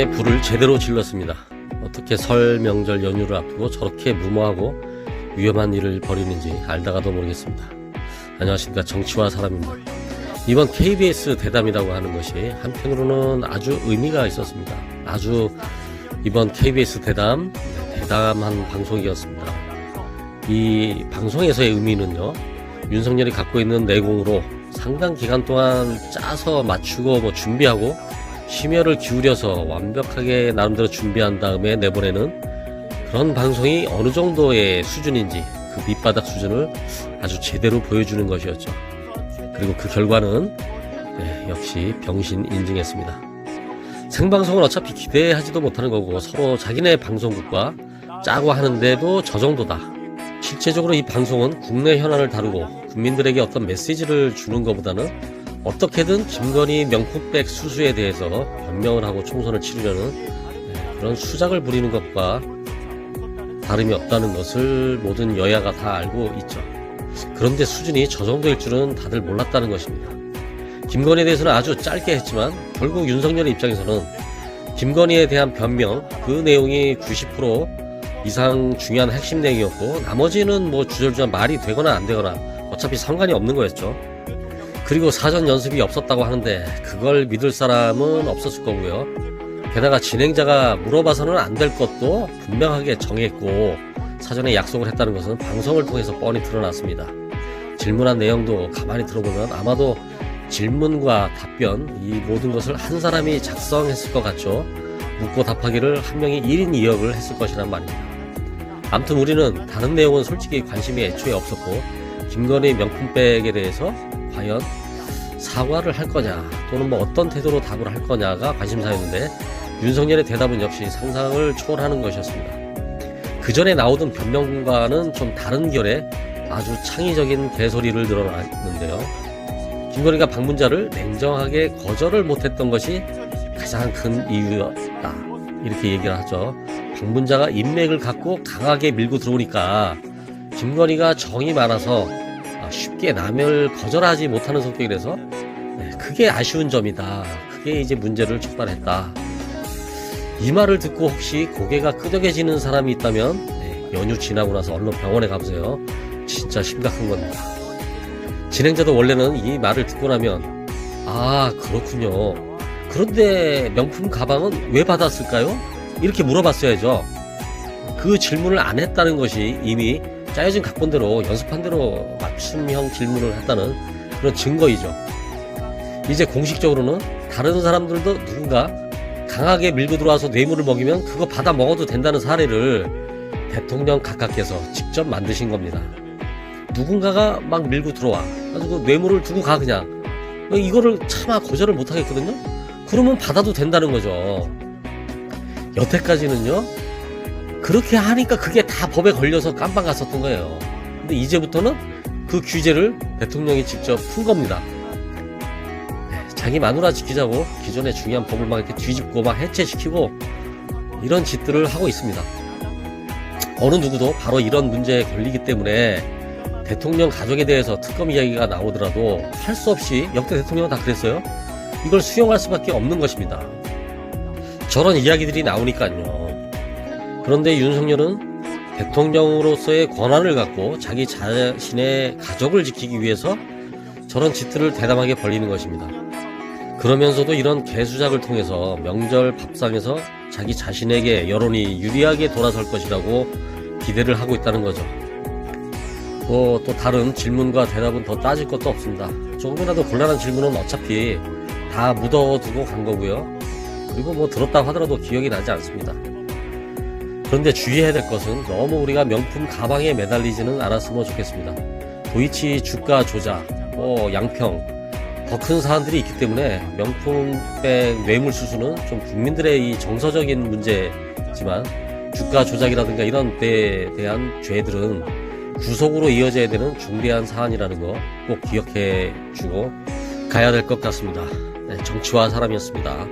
명예에 불을 제대로 질렀습니다. 어떻게 설 명절 연휴를 앞두고 저렇게 무모하고 위험한 일을 벌이는지 알다가도 모르겠습니다. 안녕하십니까, 정치와 사람입니다. 이번 KBS 대담이라고 하는 것이 한편으로는 아주 의미가 있었습니다. 아주 이번 KBS 대담한 방송이었습니다. 이 방송에서의 의미는요, 윤석열이 갖고 있는 내공으로 상당 기간 동안 짜서 맞추고 준비하고 심혈을 기울여서 완벽하게 나름대로 준비한 다음에 내보내는 그런 방송이 어느 정도의 수준인지 그 밑바닥 수준을 아주 제대로 보여주는 것이었죠. 그리고 그 결과는 역시 병신 인증했습니다. 생방송은 어차피 기대하지도 못하는 거고 서로 자기네 방송국과 짜고 하는데도 저 정도다. 실제적으로 이 방송은 국내 현안을 다루고 국민들에게 어떤 메시지를 주는 것보다는 어떻게든 김건희 명품백 수수에 대해서 변명을 하고 총선을 치르려는 그런 수작을 부리는 것과 다름이 없다는 것을 모든 여야가 다 알고 있죠. 그런데 수준이 저 정도일 줄은 다들 몰랐다는 것입니다. 김건희에 대해서는 아주 짧게 했지만 결국 윤석열의 입장에서는 김건희에 대한 변명, 그 내용이 90% 이상 중요한 핵심 내용이었고 나머지는 주절주절 말이 되거나 안 되거나 어차피 상관이 없는 거였죠. 그리고 사전 연습이 없었다고 하는데 그걸 믿을 사람은 없었을 거고요. 게다가 진행자가 물어봐서는 안 될 것도 분명하게 정했고 사전에 약속을 했다는 것은 방송을 통해서 뻔히 드러났습니다. 질문한 내용도 가만히 들어보면 아마도 질문과 답변, 이 모든 것을 한 사람이 작성했을 것 같죠. 묻고 답하기를 한 명이 1인 2역을 했을 것이란 말입니다. 아무튼 우리는 다른 내용은 솔직히 관심이 애초에 없었고 김건희 명품백에 대해서 과연 사과를 할 거냐 또는 어떤 태도로 답을 할 거냐가 관심사였는데 윤석열의 대답은 역시 상상을 초월하는 것이었습니다. 그 전에 나오던 변명과는 좀 다른 결의 아주 창의적인 개소리를 늘어났는데요. 김건희가 방문자를 냉정하게 거절을 못했던 것이 가장 큰 이유였다, 이렇게 얘기를 하죠. 방문자가 인맥을 갖고 강하게 밀고 들어오니까 김건희가 정이 많아서 쉽게 남을 거절하지 못하는 성격이라서 그게 아쉬운 점이다. 그게 이제 문제를 촉발했다. 이 말을 듣고 혹시 고개가 끄덕여지는 사람이 있다면 연휴 지나고 나서 얼른 병원에 가보세요. 진짜 심각한 겁니다. 진행자도 원래는 이 말을 듣고 나면 아, 그렇군요. 그런데 명품 가방은 왜 받았을까요? 이렇게 물어봤어야죠. 그 질문을 안 했다는 것이 이미 짜여진 각본대로 연습한 대로 맞춤형 질문을 했다는 그런 증거이죠. 이제 공식적으로는 다른 사람들도 누군가 강하게 밀고 들어와서 뇌물을 먹이면 그거 받아 먹어도 된다는 사례를 대통령 각하께서 직접 만드신 겁니다. 누군가가 막 밀고 들어와 가지고 뇌물을 두고 가, 그냥 이거를 차마 거절을 못 하겠거든요. 그러면 받아도 된다는 거죠. 여태까지는요, 그렇게 하니까 그게 다 법에 걸려서 깜빵 갔었던 거예요. 근데 이제부터는 그 규제를 대통령이 직접 푼 겁니다. 자기 마누라 지키자고 기존의 중요한 법을 막 이렇게 뒤집고 막 해체시키고 이런 짓들을 하고 있습니다. 어느 누구도 바로 이런 문제에 걸리기 때문에 대통령 가족에 대해서 특검 이야기가 나오더라도 할 수 없이, 역대 대통령은 다 그랬어요, 이걸 수용할 수밖에 없는 것입니다. 저런 이야기들이 나오니까요. 그런데 윤석열은 대통령으로서의 권한을 갖고 자기 자신의 가족을 지키기 위해서 저런 짓들을 대담하게 벌이는 것입니다. 그러면서도 이런 개수작을 통해서 명절 밥상에서 자기 자신에게 여론이 유리하게 돌아설 것이라고 기대를 하고 있다는 거죠. 또 다른 질문과 대답은 더 따질 것도 없습니다. 조금이라도 곤란한 질문은 어차피 다 묻어두고 간 거고요. 그리고 들었다고 하더라도 기억이 나지 않습니다. 그런데 주의해야 될 것은 너무 우리가 명품 가방에 매달리지는 않았으면 좋겠습니다. 도이치 주가 조작, 양평, 더 큰 사안들이 있기 때문에 명품백 뇌물 수수는 좀 국민들의 이 정서적인 문제지만 주가 조작이라든가 이런 데에 대한 죄들은 구속으로 이어져야 되는 중대한 사안이라는 거 꼭 기억해 주고 가야 될 것 같습니다. 정치와 사람이었습니다.